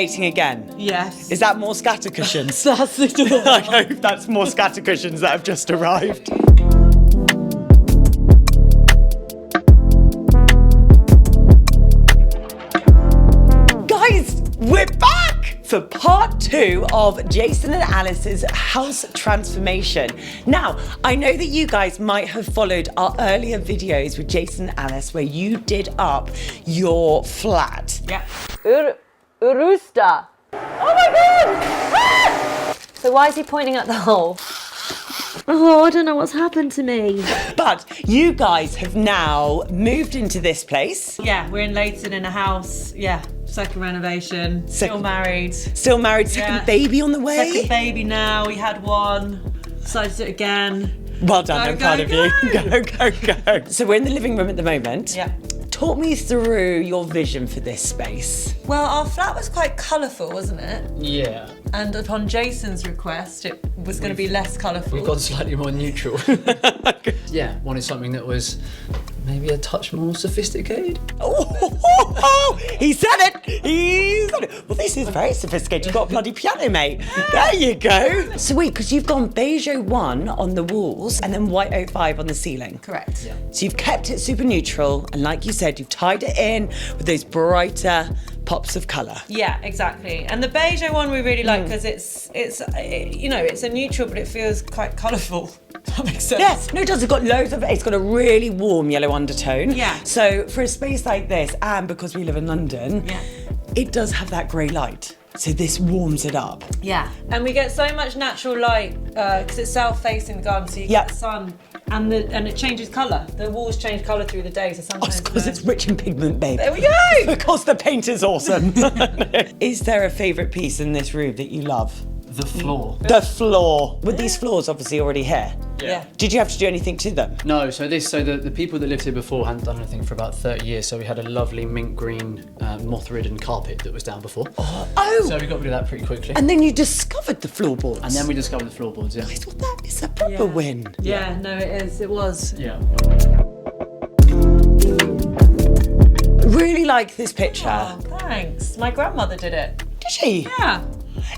Dating again? Yes. Is that more scatter cushions? That's the door. I hope that's more scatter cushions that have just arrived. Guys, we're back for part 2 of Jason and Alice's house transformation. Now, I know that you guys might have followed our earlier videos with Jason and Alice where you did up your flat. Yeah. Urusta. Oh my god! Ah! So why is he pointing at the hole? Oh, I don't know what's happened to me. But you guys have now moved into this place. Yeah, we're in Leighton in a house. Yeah, second renovation. Still married. Still married, second Yeah. baby on the way. Second baby now. We had one. Decided to do it again. Well done, I'm proud of you. go. Go. So we're in the living room at the moment. Yeah. Talk me through your vision for this space. Well, our flat was quite colourful, wasn't it? Yeah. And upon Jason's request, it was going to be less colourful. We've gone slightly more neutral. Yeah, wanted something that was maybe a touch more sophisticated. Oh, he said it. He said it. Well, this is very sophisticated. You've got a bloody piano, mate. There you go. Sweet, because you've gone beige 01 on the walls and then white 05 on the ceiling. Correct. Yeah. So you've kept it super neutral, and like you said, you've tied it in with those brighter pops of colour. Yeah, exactly. And the beige one we really like because it's you know, it's a neutral, but it feels quite colourful. That makes sense. Yes, no, it does. It's got loads of. It's got a really warm yellow undertone. Yeah. So for a space like this, and because we live in London, Yeah. it does have that grey light. So this warms it up. Yeah. And we get so much natural light because it's south-facing the garden, so you Yeah. get the sun and it changes colour. The walls change colour through the day, so sometimes. Because it's rich in pigment, babe. There we go. Because the paint is awesome. Is there a favourite piece in this room that you love? The floor. The floor. With these floors obviously already here. Yeah. Did you have to do anything to them? No, so the people that lived here before hadn't done anything for about 30 years, so we had a lovely mint green moth-ridden carpet that was down before. Oh! So we got rid of that pretty quickly. And then you discovered the floorboards. And then we discovered the floorboards, yeah. I thought that is a proper win. Yeah, no, it is. It was. Yeah. Really like this picture. Oh, thanks. My grandmother did it. Did she? Yeah.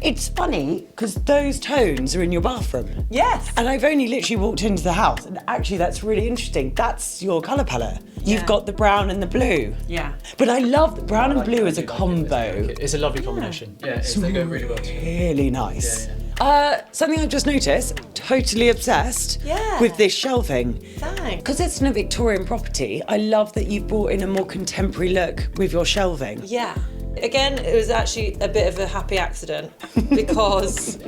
It's funny because those tones are in your bathroom. Yes. And I've only literally walked into the house, and actually that's really interesting. That's your colour palette. You've Yeah. got the brown and the blue. Yeah. But I love the brown and blue as a combo. It's a lovely combination. Yeah, they go really well together. Really nice. Yeah, Something I've just noticed, totally obsessed Yeah. with this shelving. Thanks. Because it's in a Victorian property, I love that you've brought in a more contemporary look with your shelving. Yeah. Again, it was actually a bit of a happy accident because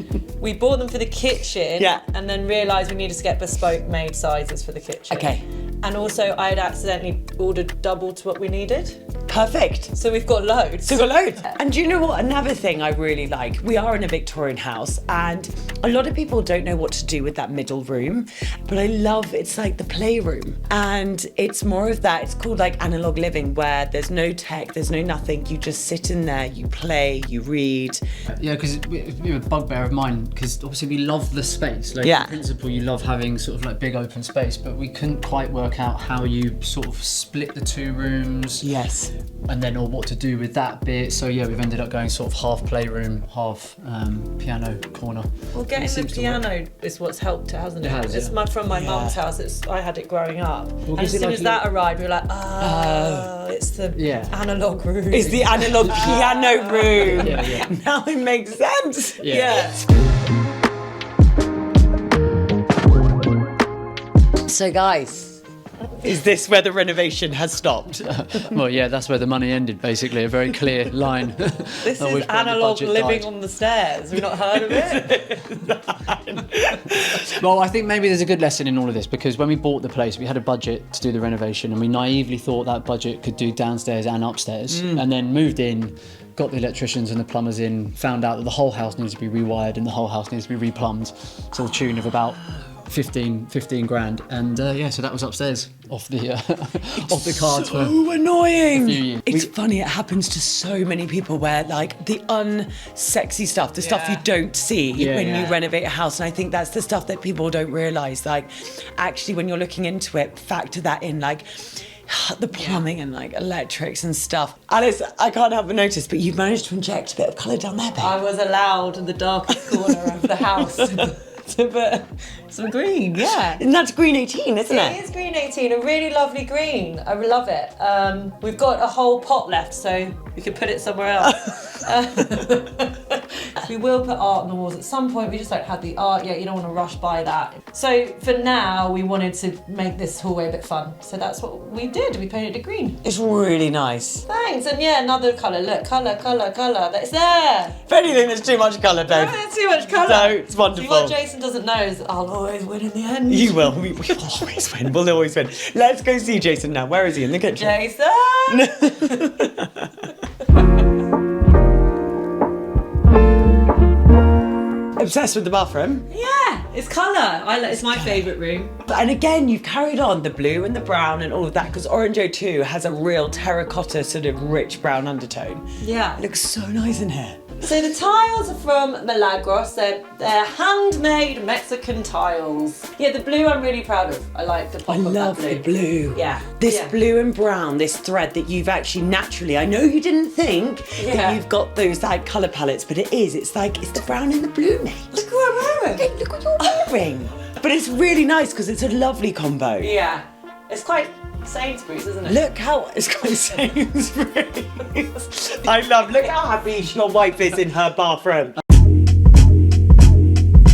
we bought them for the kitchen Yeah. and then realised we needed to get bespoke made sizes for the kitchen. Okay. And also I had accidentally ordered double to what we needed. Perfect. So we've got loads. So we've got loads. And do you know what? Another thing I really like, we are in a Victorian house and a lot of people don't know what to do with that middle room, but I love, it's like the playroom. And it's more of that, it's called like analogue living where there's no tech, there's no nothing, you just sit in there, you play, you read. Yeah, because it's a bugbear of mine, because obviously we love the space. Like, Yeah. in principle, you love having sort of like big open space, but we couldn't quite work out how you sort of split the two rooms. Yes. And then, or what to do with that bit. So yeah, we've ended up going sort of half playroom, half piano corner. Well, And getting it the seems to work. piano is what's helped it, hasn't it? It has, It's yeah. from my mum's house. I had it growing up. And as gives it soon like as a that arrived, we were like, it's the Yeah. analogue room. It's the analogue piano room. Yeah, yeah. Now it makes sense. Yeah. So guys, is this where the renovation has stopped? Well, yeah, that's where the money ended, basically. A very clear line. This At is which point the analogue budget living died. on the stairs. We've not heard of it. Well, I think maybe there's a good lesson in all of this, because when we bought the place, we had a budget to do the renovation, and we naively thought that budget could do downstairs and upstairs, and then moved in, got the electricians and the plumbers in, found out that the whole house needs to be rewired and the whole house needs to be replumbed to the tune of about 15 grand, and so that was upstairs off the off the cards for So annoying. a few years. It's funny, it happens to so many people where like the unsexy stuff, the stuff you don't see when you renovate a house. And I think that's the stuff that people don't realise. Like actually when you're looking into it, factor that in. Like the plumbing and like electrics and stuff. Alice, I can't help but notice, but you've managed to inject a bit of colour down there, babe. I was allowed in the darkest corner of the house to put some green, yeah. And that's green 18, isn't it? It is green 18, a really lovely green. I love it. We've got a whole pot left, so we could put it somewhere else. We will put art on the walls at some point. We just don't have the art yet. You don't want to rush by that. So for now, we wanted to make this hallway a bit fun. So that's what we did. We painted it green. It's really nice. Thanks. And yeah, another colour. Look, colour. That's there. If anything, there's too much colour, babe. There's too much colour. No, it's wonderful. See, what Jason doesn't know is I'll always win in the end. You will. We always win. We'll always win. Let's go see Jason now. Where is he? In the kitchen? Jason! Obsessed with the bathroom. Yeah, it's colour. It's my favourite room. And again, you've carried on the blue and the brown and all of that because Orange 02 has a real terracotta sort of rich brown undertone. Yeah. It looks so nice in here. So the tiles are from Milagros. They're handmade Mexican tiles. Yeah, the blue I'm really proud of. I like the pop I of love that the blue. Yeah. This Yeah. blue and brown, this thread that you've actually naturally, I know you didn't think Yeah. that you've got those like colour palettes, but it is. It's like, it's the brown and the blue, mate. Look what I'm wearing. Hey, look what you're wearing. But it's really nice because it's a lovely combo. Yeah. It's quite Sainsbury's, isn't it? Look how it's quite Sainsbury's. Look how happy your wife is in her bathroom.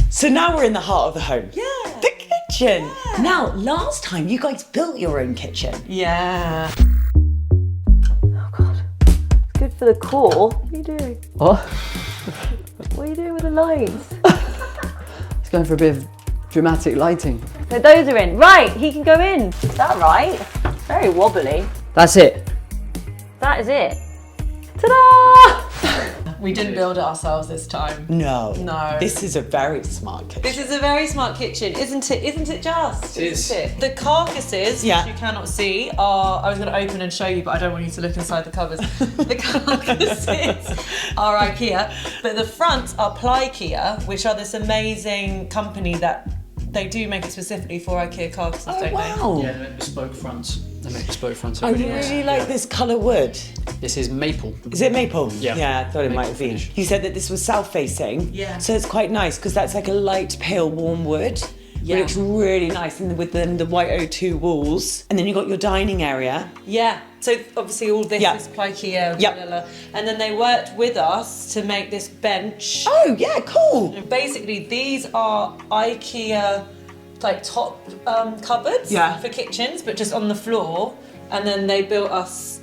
So now we're in the heart of the home. Yeah. The kitchen. Yeah. Now, last time you guys built your own kitchen. Yeah. Oh God, it's good for the core. What are you doing? What? What are you doing with the lights? It's going for a bit of dramatic lighting. So those are in. Right, he can go in. Is that right? Very wobbly. That's it. That is it. Ta-da! We didn't build it ourselves this time. No. No. This is a very smart kitchen. This is a very smart kitchen, isn't it? Isn't it just? It is. Isn't it? The carcasses, Yeah. which you cannot see, are, I was going to open and show you, but I don't want you to look inside the cupboards. The carcasses are Ikea, but the fronts are Plykea, which are this amazing company that they do make it specifically for Ikea carcasses, don't they? Wow. Yeah, they make bespoke fronts. They make bespoke fronts. I really like this colour wood. This is maple. Is it maple? Yeah. Yeah, I thought it Maple might have been. finish. You said that this was south-facing. Yeah. So it's quite nice because that's like a light, pale, warm wood. Yeah. It looks really nice, and with the white O2 walls. And then you've got your dining area. Yeah. So obviously all this Yeah. is Plykea, Yep. blah, blah, blah. And then they worked with us to make this bench. Oh, yeah, cool. Basically, these are IKEA like top cupboards Yeah. for kitchens, but just on the floor. And then they built us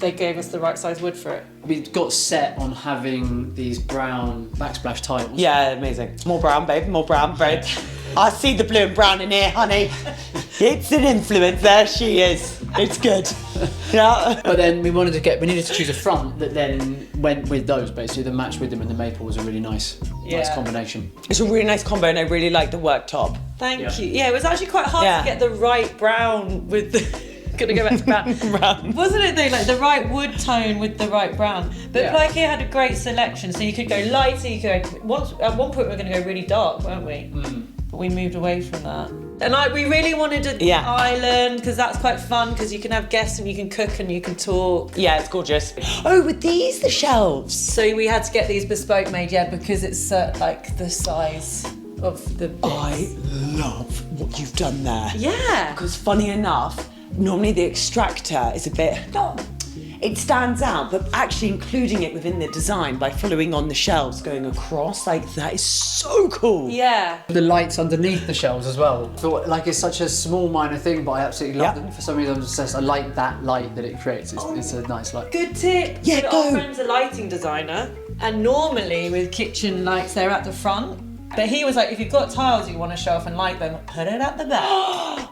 they gave us the right size wood for it. We got set on having these brown backsplash tiles. Yeah, amazing. More brown, babe, more brown, babe. I see the blue and brown in here, honey. It's an influence, there she is. It's good. Yeah. But then we needed to choose a front that then went with those, basically. The match with them and the maple was a really nice Yeah. combination. It's a really nice combo, and I really like the worktop. Thank Yeah. you. Yeah, it was actually quite hard Yeah. to get the right brown with the. Gonna go back to brown. Brown. Wasn't it though, like the right wood tone with the right brown? But Yeah. Plykea had a great selection, so you could go lighter. You could go. At one point, we were going to go really dark, weren't we? But we moved away from that. And we really wanted an Yeah. island because that's quite fun because you can have guests and you can cook and you can talk. Yeah, it's gorgeous. Oh, with these, the shelves. So we had to get these bespoke made, yeah, because it's like the size of the. bits. I love what you've done there. Yeah. Because funny enough, normally the extractor is a bit, it stands out, but actually including it within the design by following on the shelves going across, like that is so cool. Yeah. The lights underneath the shelves as well. Thought like it's such a small minor thing, but I absolutely love Yeah. them. For some reason, I'm obsessed. I like that light that it creates. It's a nice light. Good tip. Yeah, So go. Our friend's a lighting designer, and normally with kitchen lights, they're at the front. But he was like, if you've got tiles you want to show off and light them, put it at the back.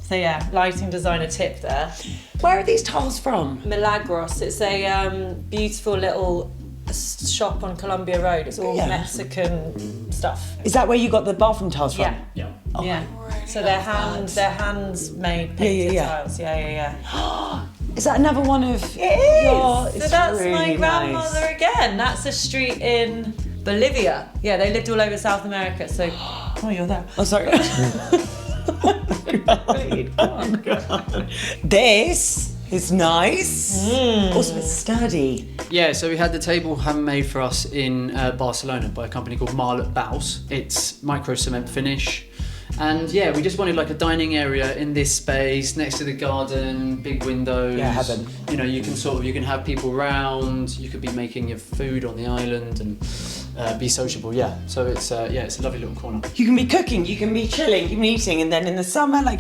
So yeah, lighting designer tip there. Where are these tiles from? Milagros. It's a beautiful little shop on Columbia Road. It's all Yeah. Mexican stuff. Is that where you got the bathroom tiles from? Yeah. Yeah. Yeah. So they're hands made painted yeah. tiles. Yeah. Is that another one of It is. your- So it's that's my really grandmother nice. again. That's a street in Bolivia. Yeah, they lived all over South America. So, oh, you're there. Oh, sorry. This is nice. Also, it's sturdy. Yeah, so we had the table handmade for us in Barcelona by a company called Marlet Baus. It's micro cement finish. And yeah, we just wanted like a dining area in this space next to the garden, big windows. Yeah, heaven. You know, you can have people round. You could be making your food on the island and be sociable. Yeah, so it's a lovely little corner. You can be cooking, you can be chilling, you can be eating, and then in the summer, when I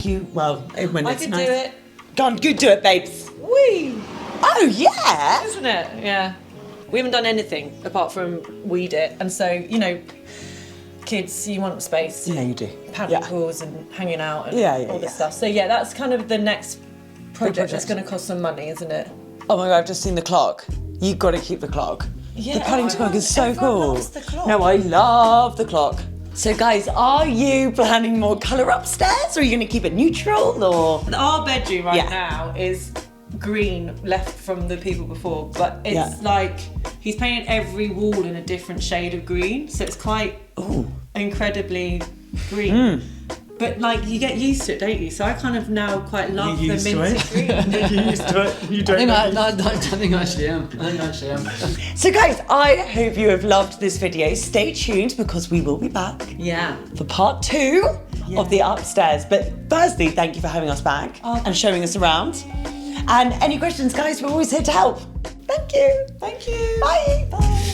it's could nice. do it. Go on, you do it, babes. Whee! Oh yeah. Isn't it? Yeah. We haven't done anything apart from weed it. And so, you know, kids, you want space. Yeah, you do. Paddle Yeah. pools and hanging out and all this yeah. stuff. So yeah, that's kind of the next project project. that's going to cost some money, isn't it? Oh my god, I've just seen the clock. You've got to keep the clock. Yeah, The Paddington clock is so everyone cool. loves the clock. No, I love the clock. So guys, are you planning more colour upstairs, or are you going to keep it neutral, or? Our bedroom right Yeah. now is green, left from the people before, but it's Yeah. like he's painted every wall in a different shade of green, so it's quite incredibly green. But like you get used to it, don't you? So I kind of now quite love the used to minty it? green. You used to it. You don't. I think I actually am. So guys, I hope you have loved this video. Stay tuned because we will be back Yeah. for part 2 of the upstairs. But firstly, thank you for having us back and showing us around. And any questions, guys, we're always here to help. Thank you. Thank you. Bye. Bye.